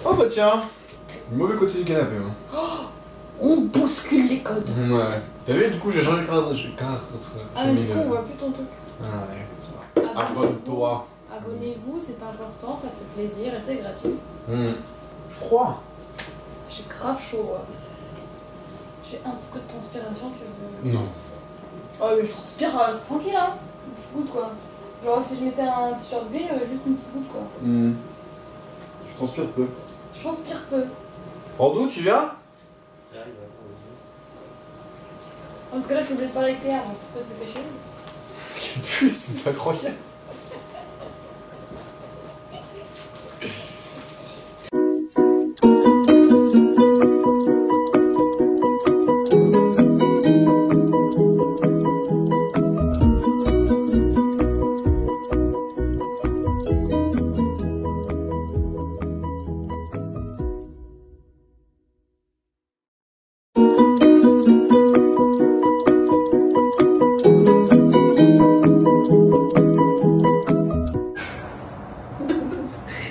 Oh bah tiens, le mauvais côté du canapé. Hein. Oh, on bouscule les codes. Ouais. T'as vu, du coup, j'ai changé le cadre. Ah, mais du coup, on voit plus ton truc. Ah ouais, ça va. Abonne-toi. Abonnez-vous, c'est important, ça fait plaisir et c'est gratuit. Froid. J'ai grave chaud. J'ai un petit peu de transpiration, tu veux? Non. Oh, mais je transpire, c'est tranquille, hein. Une petite goutte, quoi. Genre, si je mettais un t-shirt B, juste une petite goutte, quoi. Je transpire peu. Je transpire peu. Rando, tu viens? Parce que là, je suis obligée de parler avec Théa, donc ça peut te dépêcher. Quelle pute, c'est incroyable.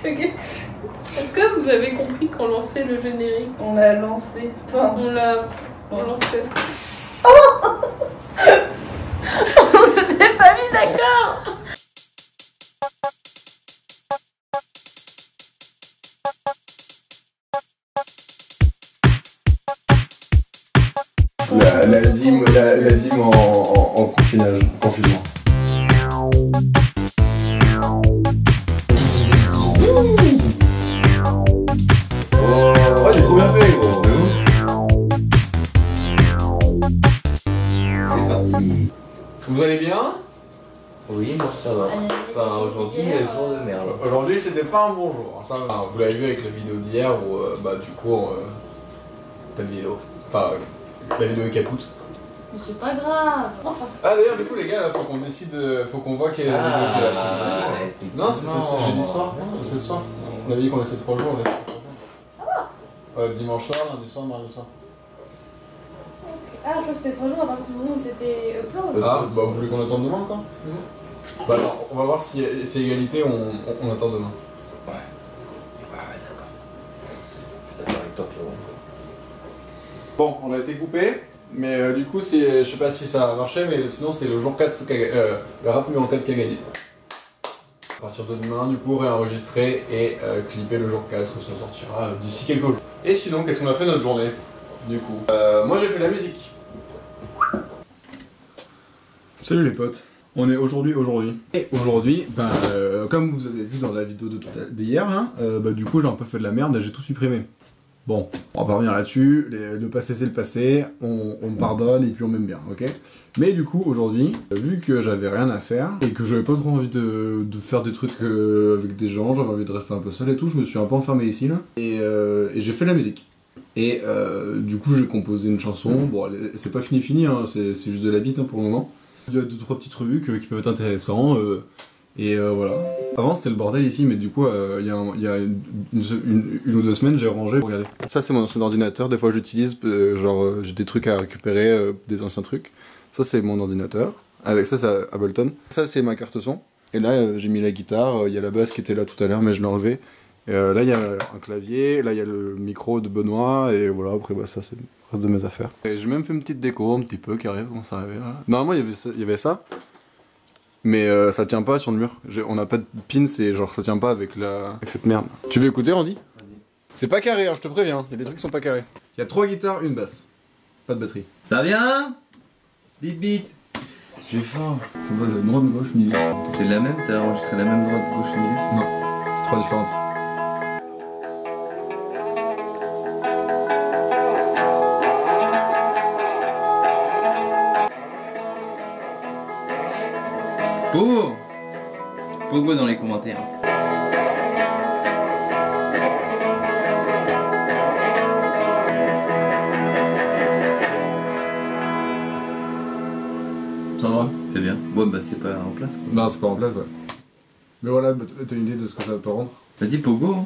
Ok. Est-ce que vous avez compris qu'on lançait le générique? On l'a lancé. Enfin, On l'a lancé. on s'était pas mis d'accord. La zim en confinement. Oh, j'ai trop bien fait, gros. C'est parti. Vous allez bien? Oui, moi ça va. Enfin, aujourd'hui, jour de merde. Aujourd'hui, c'était pas un bon jour. Ça, vous l'avez vu avec la vidéo d'hier où, bah, du coup, pas de vidéo. Enfin, la vidéo est capoute. Mais c'est pas grave. Enfin. Ah, d'ailleurs, du coup, les gars, là, faut qu'on décide, faut qu'on voit quelle est la vidéo qui est la plus. Non, c'est j'ai dit ce soir. C'est ce soir. On avait dit qu'on laissait 3 jours, on laisse 3 jours. Ça va. Dimanche soir, lundi soir, mardi soir. Ah, je crois que c'était 3 jours à partir du moment où c'était upload. Ah, bah, vous voulez qu'on attende demain encore? Bah, alors, on va voir si c'est égalité, on attend demain. Ouais. Ouais, d'accord. Je suis d'accord avec toi, Pierrot. Bon, on a été coupé, mais du coup, je sais pas si ça a marché, mais sinon, c'est le jour 4, le rap numéro 4 qui a gagné. À partir de demain, du coup, réenregistrer et clipper le jour 4, ça sortira d'ici quelques jours. Et sinon, qu'est-ce qu'on a fait notre journée, du coup? Moi, j'ai fait de la musique. Salut les potes, on est aujourd'hui. Et aujourd'hui, bah, comme vous avez vu dans la vidéo d'hier, hein, bah, du coup j'ai un peu fait de la merde et j'ai tout supprimé. Bon, on va pas revenir là-dessus, le passé c'est le passé, on pardonne et puis on m'aime bien, ok? Mais du coup aujourd'hui, vu que j'avais rien à faire et que j'avais pas trop envie de faire des trucs avec des gens, j'avais envie de rester un peu seul et tout, je me suis un peu enfermé ici là, et j'ai fait de la musique. Et du coup j'ai composé une chanson, bon c'est pas fini, hein, c'est juste de la beat hein, pour le moment. Il y a 2-3 petits trucs qui peuvent être intéressants, et voilà. Avant c'était le bordel ici, mais du coup il y a une ou 2 semaines j'ai rangé. Regardez. Ça c'est mon ancien ordinateur, des fois j'utilise, genre j'ai des trucs à récupérer, des anciens trucs. Ça c'est mon ordinateur, avec ça c'est Ableton. Ça c'est ma carte son, et là j'ai mis la guitare, il y a la basse qui était là tout à l'heure mais je l'ai enlevée. Là il y a un clavier, là il y a le micro de Benoît, et voilà, après bah, ça c'est le reste de mes affaires. J'ai même fait une petite déco, un petit peu, qui arrive, comment ça arrive là. Normalement il y avait ça, mais ça tient pas sur le mur. On n'a pas de pins, et genre ça tient pas avec cette merde. Tu veux écouter Randy? Vas-y. C'est pas carré, hein, je te préviens, il y a des trucs qui sont pas carrés. Il y a 3 guitares, une basse. Pas de batterie. Ça vient? Beat. J'ai faim. C'est quoi, c'est droite, gauche, milieu? C'est la même? T'as enregistré la même droite, gauche, milieu? Non, c'est 3 différentes. Pogo dans les commentaires. Ça va? C'est bien. Ouais, bah c'est pas en place quoi. Non, c'est pas en place, ouais. Mais voilà, t'as une idée de ce que ça peut rendre? Vas-y, Pogo.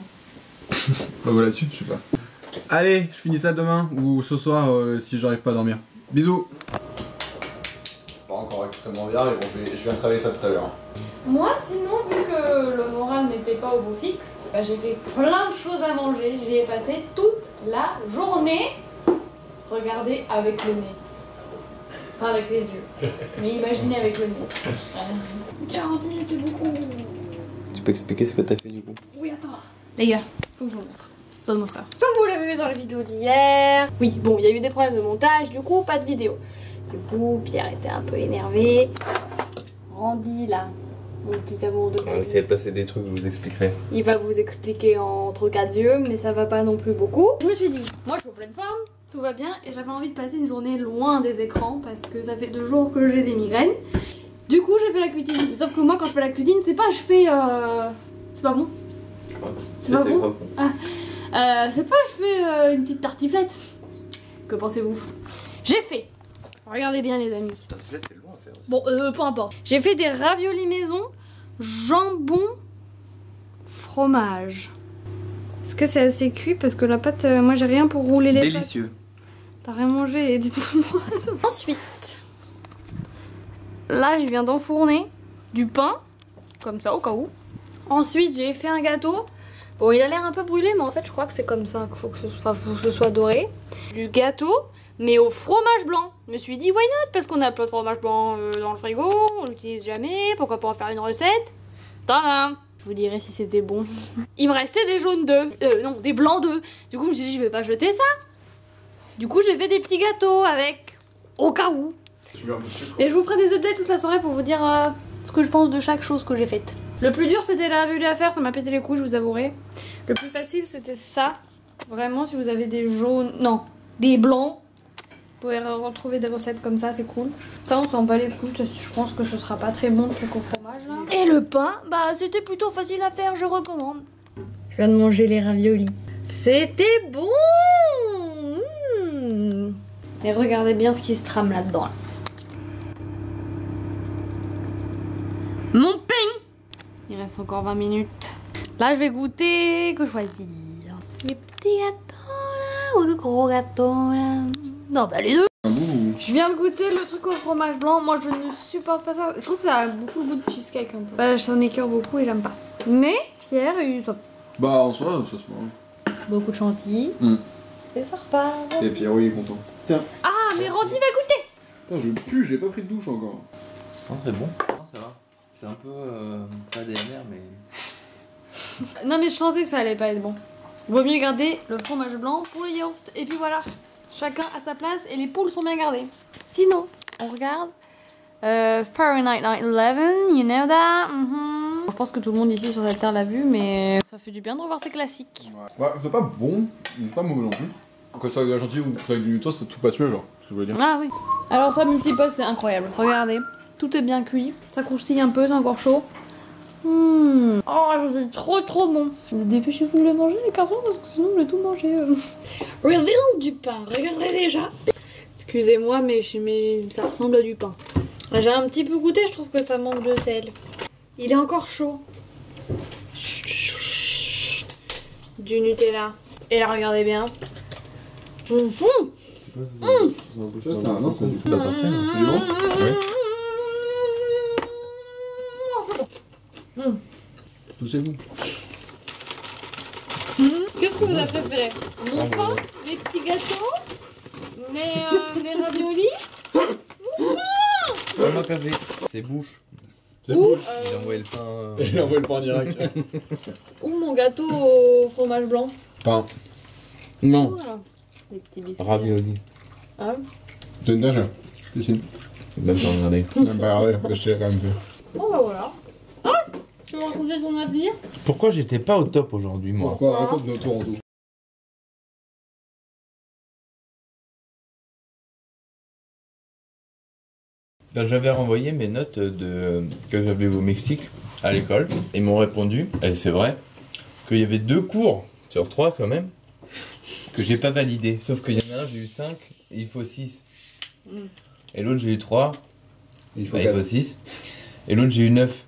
Pogo là-dessus, je sais pas. Allez, je finis ça demain, ou ce soir, si j'arrive pas à dormir. Bisous! Pas encore extrêmement bien, mais bon, je viens de travailler ça tout à l'heure. Moi, sinon, vu que le moral n'était pas au beau fixe, Bah, j'ai fait plein de choses à manger, j'y ai passé toute la journée. Regardez avec le nez. Enfin avec les yeux. Mais imaginez avec le nez. 40 minutes c'est beaucoup. Tu peux expliquer ce que t'as fait du coup? Oui, attends. Les gars, faut que je vous montre. Donne-moi ça. Comme vous l'avez vu dans la vidéo d'hier. Oui, bon, il y a eu des problèmes de montage, du coup, pas de vidéo. Du coup, Pierre était un peu énervé. Randy, là, mon petit amour de On va essayer de passer des trucs, je vous expliquerai. il va vous expliquer entre quatre yeux, mais ça va pas non plus beaucoup. Je me suis dit, moi je suis en pleine forme, tout va bien, et j'avais envie de passer une journée loin des écrans parce que ça fait 2 jours que j'ai des migraines. Du coup, j'ai fait la cuisine. Sauf que moi, quand je fais la cuisine, c'est pas je fais. C'est pas bon. C'est pas bon quoi? C'est pas je fais une petite tartiflette. Que pensez-vous? J'ai fait. Regardez bien, les amis. Tartiflette, c'est long à faire. Bon, peu importe. J'ai fait des raviolis maison, jambon, fromage. Est-ce que c'est assez cuit? Parce que la pâte, moi j'ai rien pour rouler les pâtes. Délicieux. T'as rien mangé, dites-moi. Ensuite, là je viens d'enfourner du pain, comme ça au cas où. Ensuite j'ai fait un gâteau. Bon, il a l'air un peu brûlé, mais en fait je crois que c'est comme ça qu'il faut que ce soit doré. Du gâteau, mais au fromage blanc. Je me suis dit why not, parce qu'on a plein de fromage blanc dans le frigo, on l'utilise jamais, pourquoi pas en faire une recette. Tadam! Je vous dirai si c'était bon. Il me restait des jaunes d'œufs, non, des blancs d'œufs. Du coup je me suis dit je vais pas jeter ça. Du coup j'ai fait des petits gâteaux avec, au cas où. Tu veux un peu de sucre? Et je vous ferai des updates toute la soirée pour vous dire ce que je pense de chaque chose que j'ai faite. Le plus dur c'était la ravioli à faire, ça m'a pété les couilles, je vous avouerai. Le plus facile c'était ça. Vraiment, si vous avez des jaunes, non, des blancs, vous pouvez retrouver des recettes comme ça, c'est cool. Ça on s'en bat les couilles, je pense que ce sera pas très bon le truc au fromage là. Et le pain, bah c'était plutôt facile à faire, je recommande. Je viens de manger les raviolis. C'était bon. Mais regardez bien ce qui se trame là-dedans. Là. Mon pain. Il reste encore 20 minutes. Là, je vais goûter. Que choisir? Les petits gâteaux là ou le gros gâteau là? Non, bah les deux. Je viens de goûter le truc au fromage blanc. Moi, je ne supporte pas ça. Je trouve que ça a beaucoup le goût de cheesecake un peu. Bah, j'en écœure beaucoup et j'aime pas. Mais Pierre, il soit Bah, en soi, ça se mange. beaucoup de chantilly. Et ça repart. Et Pierre, oui, il est content. Tiens. Ah, mais Randy va goûter. Putain, je pue, j'ai pas pris de douche encore. Non, c'est bon. Non, ça va. C'est un peu pas DNR, mais. Non, mais je sentais que ça allait pas être bon. Vaut mieux garder le fromage blanc pour les yaourts. Et puis voilà, chacun à sa place et les poules sont bien gardées. Sinon, on regarde Fahrenheit 9/11, you know that. Je pense que tout le monde ici sur cette terre l'a vu, mais ça fait du bien de revoir ces classiques. Ouais, c'est pas bon, mais pas mauvais non plus. Que ça avec de la chantilly ou que ça avec du toast, ça tout passe mieux, genre. Ce que je veux dire. Ah oui. Alors ça, multipot, c'est incroyable. Regardez, tout est bien cuit. Ça croustille un peu, c'est encore chaud. Oh, c'est trop bon. Dépêchez-vous de le manger, les garçons, parce que sinon je vais tout manger. Reveal du pain, regardez déjà. Excusez-moi, mais ça ressemble à du pain. J'ai un petit peu goûté, je trouve que ça manque de sel. Il est encore chaud. Du Nutella. Et là, regardez bien. Ça, c'est un. Non, c'est du Pas parfait. Du bon? Ouais. Tout c'est bon. Qu'est-ce que vous avez préféré? Mon pain, les petits gâteaux, les raviolis? Vraiment café. C'est bouche. C'est bon. Il a envoyé le pain. Il a envoyé le pain en direct. Ou mon gâteau au fromage blanc. Pain. Non. Voilà. Les petits biscuits. Ravioli. Ah. C'est une tâche. Dessine. Même pas regardé. Même pas regardé, mais je t'ai quand même fait. Bon bah voilà. Ah, tu veux raconter ton avenir? Pourquoi j'étais pas au top aujourd'hui, moi? Pourquoi? Raconte notre tour en tout. Ben, j'avais renvoyé mes notes que j'avais au Mexique à l'école. Ils m'ont répondu, et c'est vrai, qu'il y avait 2 cours sur 3 quand même que j'ai pas validé. Sauf qu'il y en a un, j'ai eu 5 et il faut 6. Et l'autre, j'ai eu 3 et il faut 6. Et l'autre, j'ai eu 9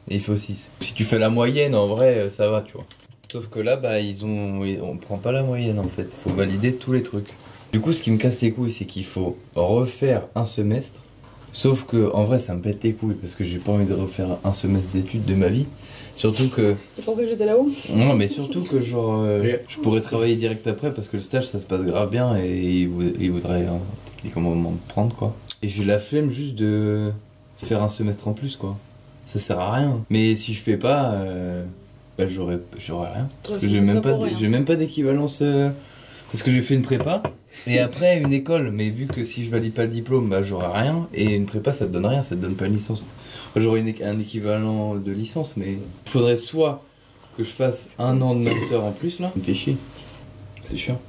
et il faut 6. Si tu fais la moyenne, en vrai, ça va, tu vois. Sauf que là, bah, on prend pas la moyenne en fait. Il faut valider tous les trucs. Du coup, ce qui me casse les couilles, c'est qu'il faut refaire un semestre Sauf que en vrai ça me pète les couilles parce que j'ai pas envie de refaire un semestre d'études de ma vie. Surtout que... Tu pensais que j'étais là-haut? Non mais surtout que genre je pourrais travailler direct après parce que le stage ça se passe grave bien et il voudrait techniquement me prendre quoi. Et j'ai la flemme juste de faire un semestre en plus quoi. Ça sert à rien. Mais si je fais pas, bah j'aurai rien. Parce que j'ai même pas d'équivalence... Parce que j'ai fait une prépa et après une école, mais vu que si je valide pas le diplôme, bah j'aurai rien. Et une prépa ça te donne rien, ça te donne pas une licence. Enfin, j'aurais un équivalent de licence, mais il faudrait soit que je fasse 1 an de master en plus là. Ça me fait chier. C'est chiant.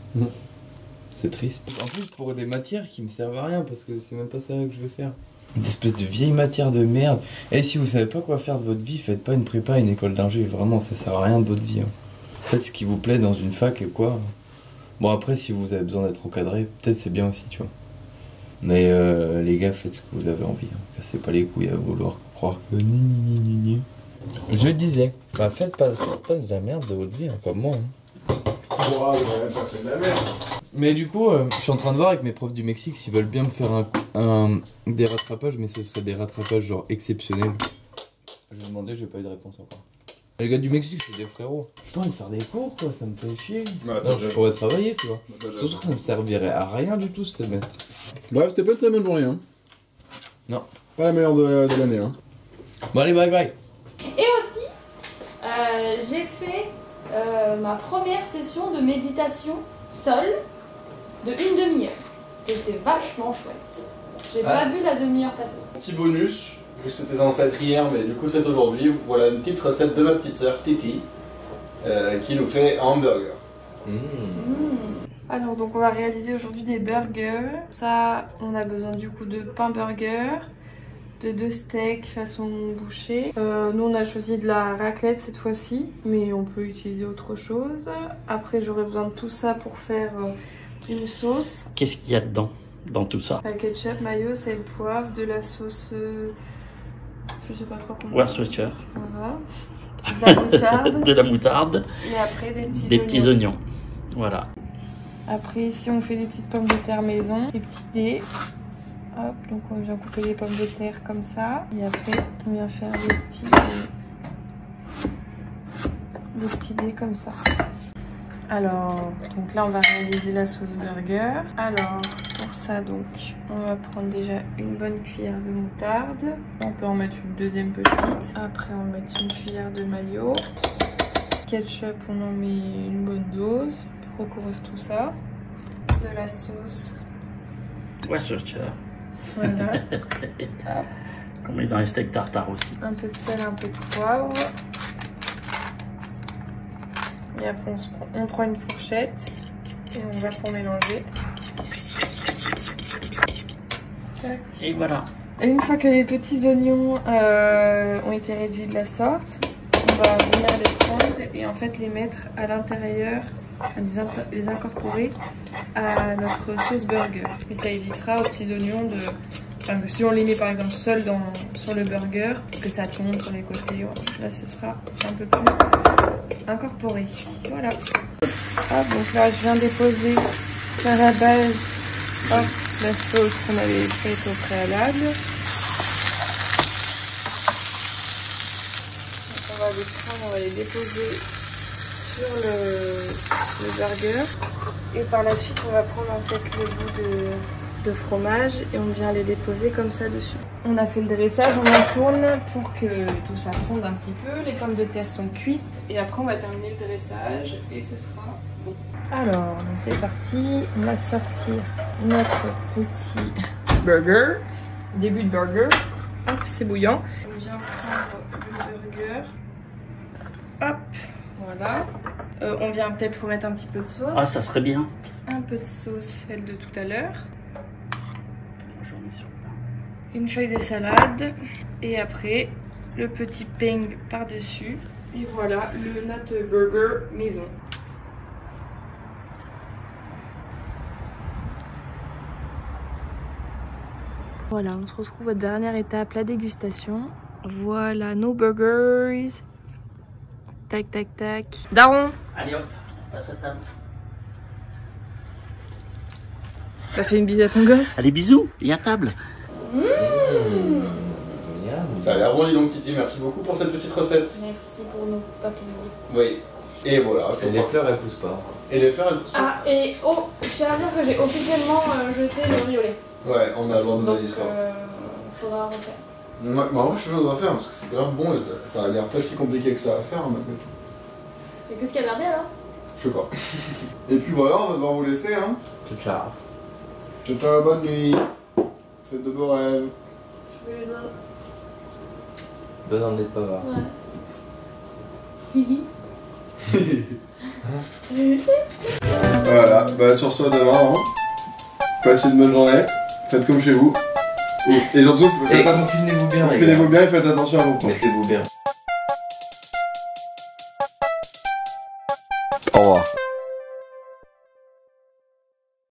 C'est triste. En plus pour des matières qui me servent à rien parce que c'est même pas ça que je veux faire. Une espèce de vieille matière de merde. Et si vous savez pas quoi faire de votre vie, faites pas une prépa, une école d'ingé. Vraiment, ça sert à rien de votre vie. Faites ce qui vous plaît dans une fac et quoi. Bon après si vous avez besoin d'être encadré, peut-être c'est bien aussi tu vois. Mais les gars faites ce que vous avez envie, cassez pas les couilles à vouloir croire que Je disais, bah faites pas de la merde de votre vie, comme moi. Wow, ouais, pas fait de la merde. Mais du coup, je suis en train de voir avec mes profs du Mexique s'ils veulent bien me faire des rattrapages, mais ce serait des rattrapages genre exceptionnels. Je vais demander, j'ai pas eu de réponse encore. Les gars du Mexique, c'est des frérots. J'ai pas envie de faire des cours, quoi, ça me fait chier. Bah, non, je pourrais travailler, tu vois. Surtout que ça me servirait à rien du tout ce semestre. Bref, c'était pas une très bonne journée, hein. Non. Pas la meilleure de l'année, hein. Bon, allez, bye bye. Et aussi, j'ai fait ma première session de méditation seule de 1 demi-heure. C'était vachement chouette. J'ai pas vu la demi-heure passer. Petit bonus. Vu que c'était censé être hier, mais du coup c'est aujourd'hui. Voilà une petite recette de ma petite sœur Titi qui nous fait un hamburger. Alors donc on va réaliser aujourd'hui des burgers. Ça, on a besoin du coup de pain burger, de 2 steaks façon bouchée. Nous on a choisi de la raclette cette fois-ci, mais on peut utiliser autre chose. Après j'aurai besoin de tout ça pour faire une sauce. Qu'est-ce qu'il y a dedans, dans tout ça? Le ketchup, mayo, sel, poivre, de la sauce... je sais pas quoi. Worcestershire. Voilà. De la moutarde. De la moutarde. Et après des petits oignons. Voilà. Après ici on fait des petites pommes de terre maison, des petits dés. Hop, donc on vient couper les pommes de terre comme ça. Et après on vient faire des petits dés comme ça. Alors, donc là on va réaliser la sauce burger. Alors, pour ça donc, on va prendre déjà une bonne cuillère de moutarde. On peut en mettre une deuxième petite. Après on va mettre une cuillère de mayo. Ketchup, on en met une bonne dose pour recouvrir tout ça. De la sauce. Worcestershire. Voilà. On met dans les steaks tartare aussi. Un peu de sel, un peu de poivre. Et après on prend une fourchette et on va pour mélanger. Tac. Et voilà. Et une fois que les petits oignons ont été réduits de la sorte, on va venir les prendre et en fait les mettre à l'intérieur, les incorporer à notre sauce burger. Et ça évitera aux petits oignons de... Enfin, si on les met par exemple seuls sur le burger, que ça tombe sur les côtés, voilà. Là ce sera un peu plus incorporé. Voilà. Hop, donc là je viens déposer à la base la sauce qu'on avait faite au préalable. Donc on va les prendre, on va les déposer sur le burger. Et par la suite on va prendre en fait le bout de fromage et on vient les déposer comme ça dessus. On a fait le dressage, on en tourne pour que tout ça fonde un petit peu. Les pommes de terre sont cuites et après on va terminer le dressage et ce sera bon. Alors, c'est parti, on va sortir notre petit burger, début de burger. Hop, c'est bouillant. On vient prendre le burger. Hop, voilà. On vient peut-être remettre un petit peu de sauce. Ah, ça serait bien. Un peu de sauce, celle de tout à l'heure. Une feuille de salade et après le petit peng par dessus et voilà notre burger maison. Voilà, on se retrouve à la dernière étape, la dégustation. Voilà nos burgers. Tac tac tac. Daron, Allez hop, passe à table. t'as fait une bise à ton gosse? Allez, bisous, et à table. Ça a l'air bon, dis donc Titi, merci beaucoup pour cette petite recette. Merci pour nos papilles. Oui. Et voilà. Et les fleurs elles poussent pas. Et les fleurs elles poussent pas. Ah, et oh, je tiens à dire que j'ai officiellement jeté le violet. Ouais, on a abandonné Donc, l'histoire. faudra refaire. Ouais, bah en vrai, je suis chaud de refaire parce que c'est grave bon et ça a l'air pas si compliqué que ça à faire maintenant. Et qu'est-ce qu'il y a gardé alors? Je sais pas. Et puis voilà, on va devoir vous laisser, hein. Ciao. Ciao, ciao, bonne nuit. Faites de beaux rêves. Je vais les doigts. Bonne année de pavard. Ouais. Voilà, bah sur ce, demain, hein. Passez une bonne journée. Faites comme chez vous. Et surtout, Et confinez-vous bien. confinez-vous bien et faites attention à vos proches. Mettez-vous bien.